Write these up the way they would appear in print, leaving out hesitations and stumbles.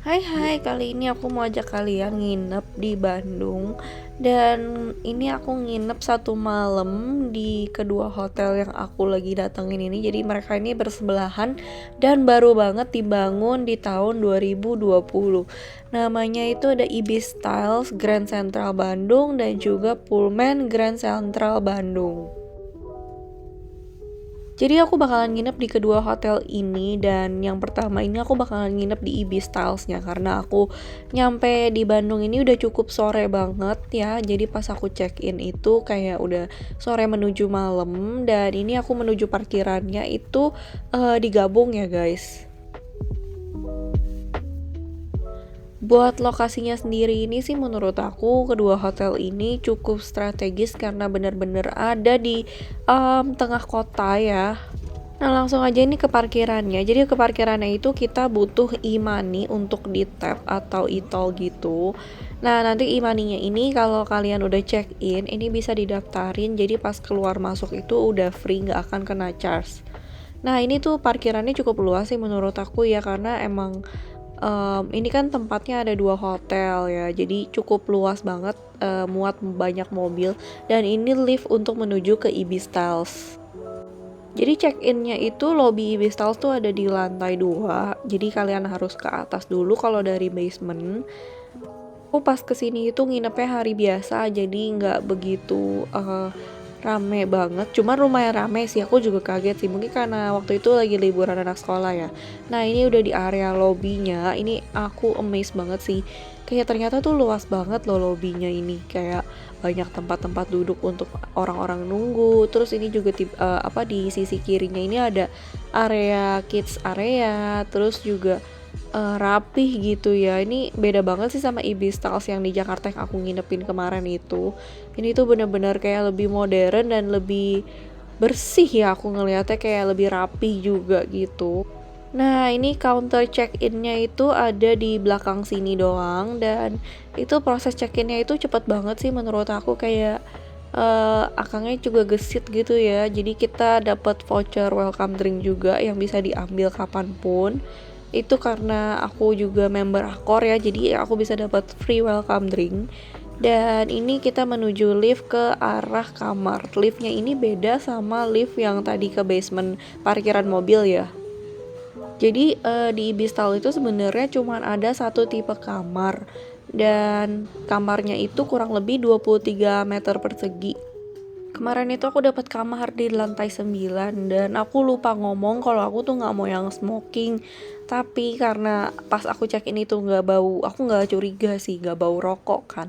Hai hai, kali ini aku mau ajak kalian nginep di Bandung. Dan ini aku nginep 1 malam di kedua hotel yang aku lagi datengin ini. Jadi mereka ini bersebelahan dan baru banget dibangun di tahun 2020. Namanya itu ada Ibis Styles Grand Central Bandung dan juga Pullman Grand Central Bandung. Jadi aku bakalan nginep di kedua hotel ini, dan yang pertama ini aku bakalan nginep di Ibis Styles-nya karena aku nyampe di Bandung ini udah cukup sore banget ya. Jadi pas aku check-in itu kayak udah sore menuju malam, dan ini aku menuju parkirannya itu digabung ya guys. Buat lokasinya sendiri ini sih menurut aku kedua hotel ini cukup strategis karena bener-bener ada di tengah kota ya. Nah langsung aja ini ke parkirannya. Jadi ke parkirannya itu kita butuh e-money untuk di tap atau e-tol gitu. Nah nanti e-money-nya ini kalau kalian udah check in ini bisa didaftarin, jadi pas keluar masuk itu udah free, nggak akan kena charge. Nah ini tuh parkirannya cukup luas sih menurut aku ya, karena emang ini kan tempatnya ada 2 hotel ya, jadi cukup luas banget, muat banyak mobil, dan ini lift untuk menuju ke Ibis Styles. Jadi check-innya itu lobby Ibis Styles tuh ada di lantai 2. Jadi kalian harus ke atas dulu kalau dari basement. Aku pas kesini itu nginepnya hari biasa, jadi nggak begitu rame banget. Cuman lumayan rame sih, aku juga kaget sih. Mungkin karena waktu itu lagi liburan anak sekolah ya. Nah ini udah di area lobbynya. Ini aku amazed banget sih. Kayak ternyata tuh luas banget loh lobbynya ini. Kayak banyak tempat-tempat duduk untuk orang-orang nunggu. Terus ini juga di sisi kirinya ini ada area kids area. Terus juga rapih gitu ya. Ini beda banget sih sama Ibis Styles yang di Jakarta yang aku nginepin kemarin itu. Ini tuh bener-bener kayak lebih modern dan lebih bersih ya, aku ngelihatnya kayak lebih rapih juga gitu. Nah ini counter check-innya itu ada di belakang sini doang, dan itu proses check-innya itu cepet banget sih menurut aku. Kayak akangnya juga gesit gitu ya. Jadi kita dapat voucher welcome drink juga yang bisa diambil kapanpun. Itu karena aku juga member Akor ya, jadi aku bisa dapat free welcome drink. Dan ini kita menuju lift ke arah kamar. Liftnya ini beda sama lift yang tadi ke basement parkiran mobil ya. Jadi di Ibistal itu sebenarnya cuma ada satu tipe kamar, dan kamarnya itu kurang lebih 23 meter persegi. Kemarin itu aku dapat kamar di lantai 9, dan aku lupa ngomong kalau aku tuh nggak mau yang smoking. Tapi karena pas aku check in itu nggak bau, aku nggak curiga sih nggak bau rokok kan.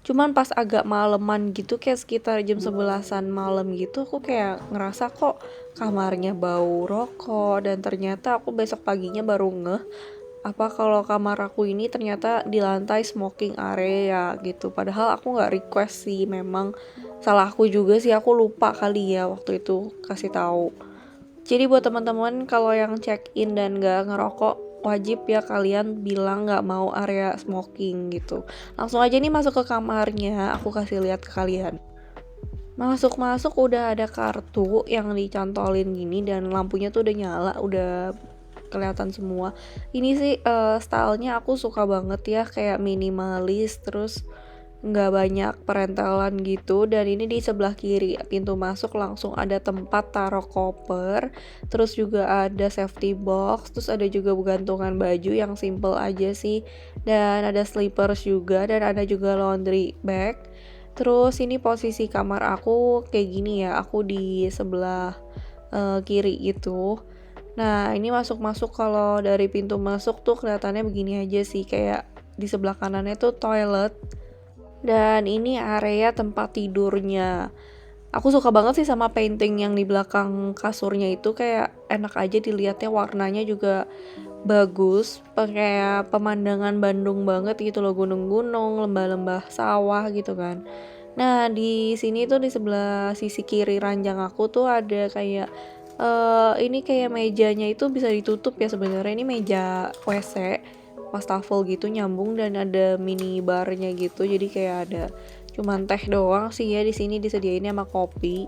Cuman pas agak maleman gitu, kayak sekitar jam 11-an malam gitu, aku kayak ngerasa kok kamarnya bau rokok, dan ternyata aku besok paginya baru ngeh apa kalau kamar aku ini ternyata di lantai smoking area gitu. Padahal aku nggak request sih, memang salah aku juga sih, aku lupa kali ya waktu itu kasih tahu. Jadi buat teman-teman kalau yang check in dan nggak ngerokok, wajib ya kalian bilang nggak mau area smoking gitu. Langsung aja nih masuk ke kamarnya, aku kasih lihat ke kalian. Masuk-masuk udah ada kartu yang dicantolin gini, dan lampunya tuh udah nyala, udah kelihatan semua. Ini sih stylenya aku suka banget ya, kayak minimalis, terus nggak banyak perentelan gitu. Dan ini di sebelah kiri pintu masuk langsung ada tempat taruh koper, terus juga ada safety box, terus ada juga gantungan baju yang simple aja sih, dan ada slippers juga, dan ada juga laundry bag. Terus ini posisi kamar aku kayak gini ya, aku di sebelah kiri gitu. Nah ini masuk-masuk, kalau dari pintu masuk tuh kelihatannya begini aja sih, kayak di sebelah kanannya tuh toilet, dan ini area tempat tidurnya. Aku suka banget sih sama painting yang di belakang kasurnya itu, kayak enak aja dilihatnya, warnanya juga bagus, kayak pemandangan Bandung banget gitu loh, gunung-gunung, lembah-lembah sawah gitu kan. Nah di sini tuh di sebelah sisi kiri ranjang aku tuh ada kayak ini kayak mejanya itu bisa ditutup ya sebenarnya, ini meja WC wastafel gitu nyambung, dan ada mini barnya gitu, jadi kayak ada cuman teh doang sih ya di sini disediainnya sama kopi.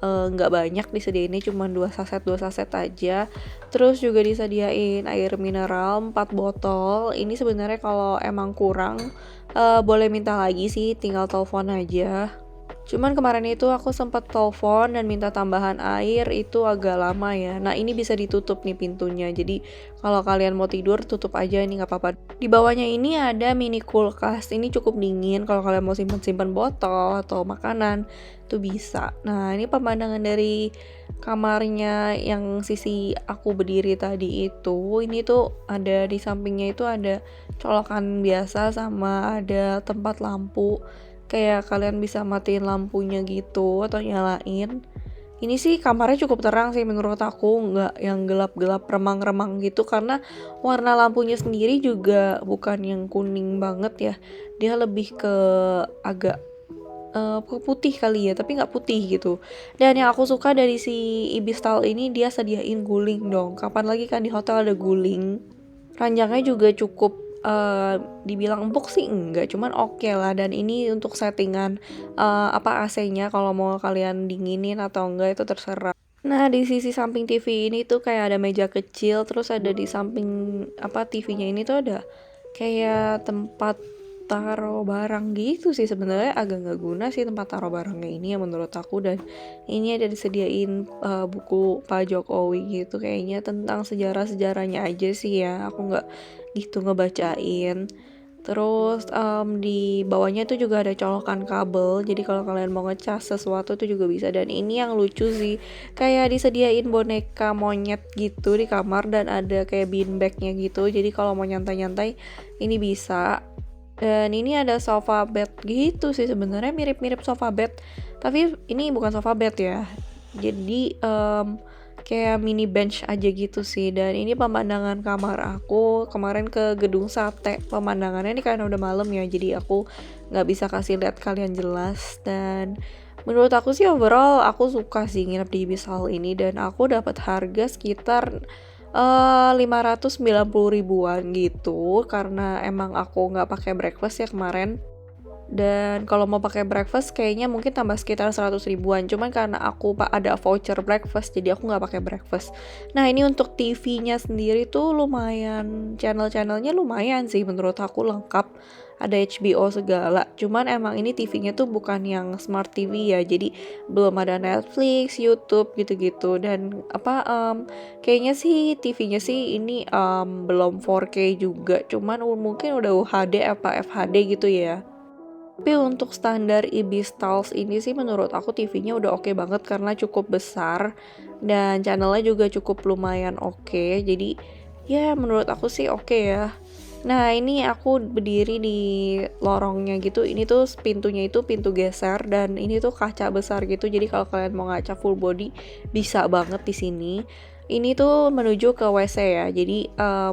nggak banyak disediainnya, cuma 2 saset aja. Terus juga disediain air mineral 4 botol. Ini sebenarnya kalau emang kurang boleh minta lagi sih, tinggal telepon aja. Cuman kemarin itu aku sempat telepon dan minta tambahan air, itu agak lama ya. Nah, ini bisa ditutup nih pintunya. Jadi kalau kalian mau tidur tutup aja, ini nggak apa-apa. Di bawahnya ini ada mini kulkas. Ini cukup dingin kalau kalian mau simpen-simpen botol atau makanan itu bisa. Nah, ini pemandangan dari kamarnya yang sisi aku berdiri tadi itu. Ini tuh ada di sampingnya itu ada colokan biasa sama ada tempat lampu. Kayak kalian bisa matiin lampunya gitu atau nyalain. Ini sih kamarnya cukup terang sih menurut aku, nggak yang gelap-gelap remang-remang gitu, karena warna lampunya sendiri juga bukan yang kuning banget ya. Dia lebih ke agak putih kali ya, tapi nggak putih gitu. Dan yang aku suka dari si Ibistal ini, dia sediain guling dong. Kapan lagi kan di hotel ada guling. Ranjangnya juga cukup dibilang empuk sih enggak, cuman oke lah. Dan ini untuk settingan AC-nya kalau mau kalian dinginin atau enggak itu terserah. Nah, di sisi samping TV ini tuh kayak ada meja kecil, terus ada di samping TV-nya ini tuh ada kayak tempat taruh barang gitu sih. Sebenarnya agak nggak guna sih tempat taruh barangnya ini ya menurut aku. Dan ini ada disediain buku Pak Jokowi gitu, kayaknya tentang sejarah-sejarahnya aja sih ya, aku nggak gitu ngebacain. Terus di bawahnya tuh juga ada colokan kabel, jadi kalau kalian mau ngecas sesuatu tuh juga bisa. Dan ini yang lucu sih, kayak disediain boneka monyet gitu di kamar, dan ada kayak beanbagnya gitu, jadi kalau mau nyantai-nyantai ini bisa. Dan ini ada sofa bed gitu sih, sebenarnya mirip-mirip sofa bed, tapi ini bukan sofa bed ya. Jadi kayak mini bench aja gitu sih. Dan ini pemandangan kamar aku kemarin ke Gedung Sate. Pemandangannya ini karena udah malam ya, jadi aku nggak bisa kasih lihat kalian jelas. Dan menurut aku sih overall aku suka sih nginep di Ibis Hall ini, dan aku dapat harga sekitar 590 ribuan gitu, karena emang aku nggak pakai breakfast ya kemarin. Dan kalau mau pakai breakfast kayaknya mungkin tambah sekitar 100 ribuan. Cuman karena aku ada voucher breakfast, jadi aku nggak pakai breakfast. Nah, ini untuk TV-nya sendiri tuh lumayan, channel-channelnya lumayan sih menurut aku, lengkap. Ada HBO segala. Cuman emang ini TV-nya tuh bukan yang smart TV ya, jadi belum ada Netflix, YouTube gitu-gitu. Dan kayaknya sih TV-nya sih ini belum 4K juga. Cuman mungkin udah UHD apa FHD gitu ya. Tapi untuk standar Ibis Styles ini sih menurut aku TV-nya udah oke banget, karena cukup besar dan channelnya juga cukup lumayan oke. Jadi ya menurut aku sih oke ya. Nah, ini aku berdiri di lorongnya gitu. Ini tuh pintunya itu pintu geser, dan ini tuh kaca besar gitu. Jadi kalau kalian mau ngaca full body bisa banget di sini. Ini tuh menuju ke WC ya. Jadi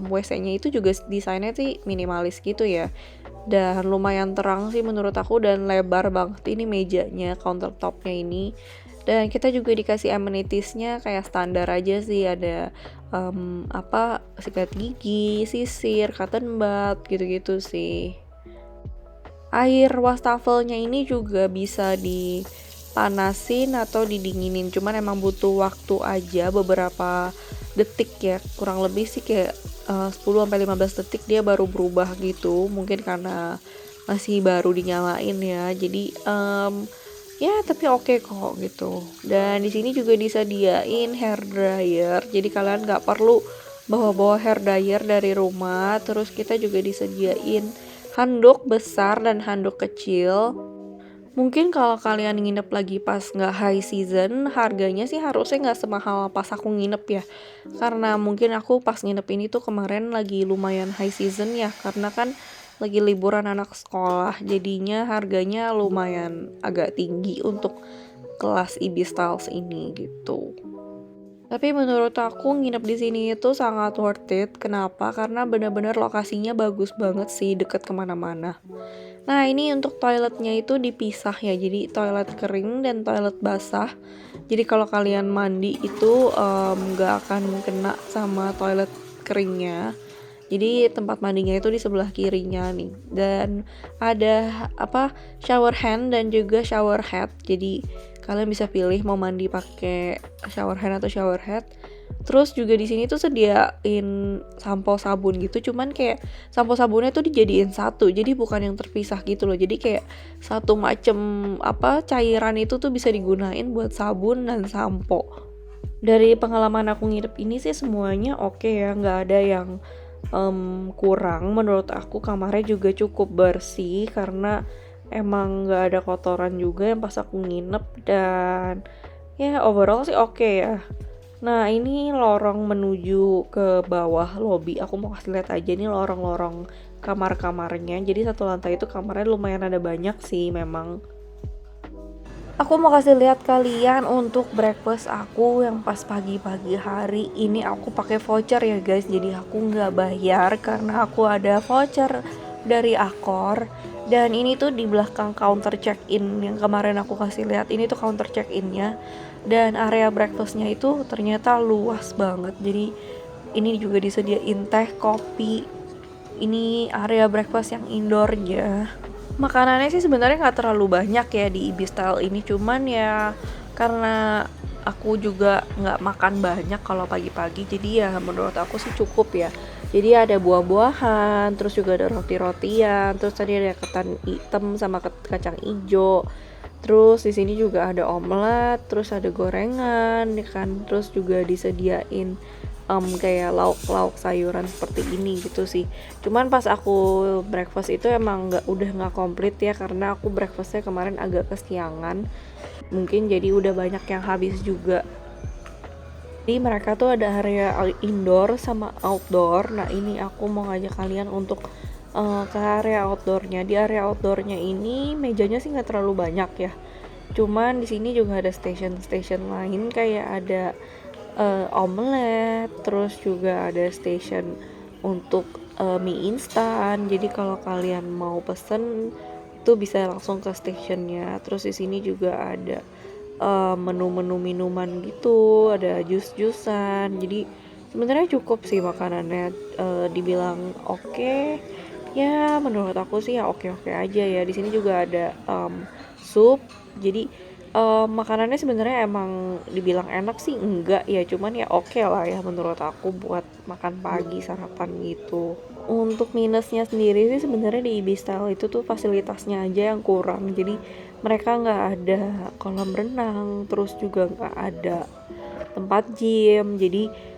WC-nya itu juga desainnya sih minimalis gitu ya. Dan lumayan terang sih menurut aku, dan lebar banget ini mejanya, countertopnya ini. Dan kita juga dikasih amenitiesnya kayak standar aja sih, ada sikat gigi, sisir, cotton bud gitu-gitu sih. Air wastafelnya ini juga bisa dipanasin atau didinginin, cuman emang butuh waktu aja beberapa detik ya, kurang lebih sih kayak 10-15 detik dia baru berubah gitu, mungkin karena masih baru dinyalain ya. Jadi ya tapi oke kok gitu. Dan di sini juga disediain hair dryer, jadi kalian nggak perlu bawa-bawa hair dryer dari rumah. Terus kita juga disediain handuk besar dan handuk kecil. Mungkin kalau kalian nginep lagi pas nggak high season, harganya sih harusnya nggak semahal pas aku nginep ya. Karena mungkin aku pas nginep ini tuh kemarin lagi lumayan high season ya, karena kan lagi liburan anak sekolah. Jadinya harganya lumayan agak tinggi untuk kelas Ibis Styles ini gitu. Tapi menurut aku nginep di sini itu sangat worth it. Kenapa? Karena benar-benar lokasinya bagus banget sih, deket kemana-mana. Nah, ini untuk toiletnya itu dipisah ya, jadi toilet kering dan toilet basah. Jadi kalau kalian mandi itu nggak akan kena sama toilet keringnya. Jadi tempat mandinya itu di sebelah kirinya nih. Dan ada shower hand dan juga shower head. Jadi Kalian bisa pilih mau mandi pakai shower hand atau shower head. Terus juga di sini tuh sediain sampo sabun gitu, cuman kayak sampo sabunnya tuh dijadiin satu, jadi bukan yang terpisah gitu loh. Jadi kayak satu macem cairan itu tuh bisa digunain buat sabun dan sampo. Dari pengalaman aku nginep ini sih semuanya oke ya, nggak ada yang kurang. Menurut aku kamarnya juga cukup bersih karena emang nggak ada kotoran juga yang pas aku nginep, dan ya overall sih oke ya. Nah ini lorong menuju ke bawah lobby, aku mau kasih lihat aja nih lorong-lorong kamar-kamarnya. Jadi satu lantai itu kamarnya lumayan ada banyak sih memang. Aku mau kasih lihat kalian untuk breakfast aku yang pas pagi-pagi hari ini. Aku pakai voucher ya guys, jadi aku nggak bayar karena aku ada voucher dari Accor. Dan ini tuh di belakang counter check-in yang kemarin aku kasih lihat. Ini tuh counter check-innya, dan area breakfastnya itu ternyata luas banget. Jadi ini juga disediain teh, kopi. Ini area breakfast yang indoornya. Makanannya sih sebenarnya nggak terlalu banyak ya di Ibistal ini, cuman ya karena aku juga nggak makan banyak kalau pagi-pagi, jadi ya menurut aku sih cukup ya. Jadi ada buah-buahan, terus juga ada roti-rotian, terus tadi ada ketan hitam sama kacang ijo. Terus di sini juga ada omelet, terus ada gorengan, ya kan. Terus juga disediain kayak lauk-lauk sayuran seperti ini gitu sih. Cuman pas aku breakfast itu emang udah nggak komplit ya, karena aku breakfastnya kemarin agak kesiangan. Mungkin jadi udah banyak yang habis juga. Jadi mereka tuh ada area indoor sama outdoor. Nah ini aku mau ngajak kalian untuk ke area outdoornya. Di area outdoornya ini mejanya sih nggak terlalu banyak ya. Cuman di sini juga ada station lain, kayak ada omelet, terus juga ada station untuk mie instan. Jadi kalau kalian mau pesen itu bisa langsung ke stationnya. Terus di sini juga ada menu-menu minuman gitu, ada jus-jusan. Jadi sebenarnya cukup sih makanannya, dibilang oke. Ya menurut aku sih ya oke-oke aja ya. Di sini juga ada sup. Jadi makanannya sebenarnya emang dibilang enak sih enggak ya, cuman ya oke lah ya menurut aku buat makan pagi sarapan gitu. Untuk minusnya sendiri sih sebenarnya di Ibistal itu tuh fasilitasnya aja yang kurang. Jadi mereka nggak ada kolam renang, terus juga nggak ada tempat gym. Jadi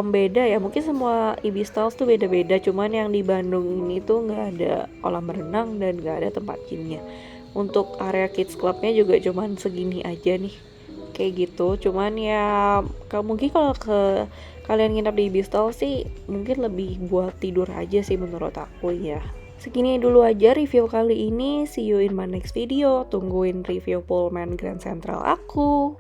beda ya, mungkin semua Ibistal tuh beda-beda, cuman yang di Bandung ini tuh nggak ada kolam renang dan nggak ada tempat gymnya. Untuk area kids clubnya juga cuman segini aja nih, kayak gitu. Cuman ya mungkin kalau kalian nginap di Ibistal sih mungkin lebih buat tidur aja sih menurut aku ya. Segini dulu aja review kali ini. See you in my next video. Tungguin review Pullman Grand Central aku.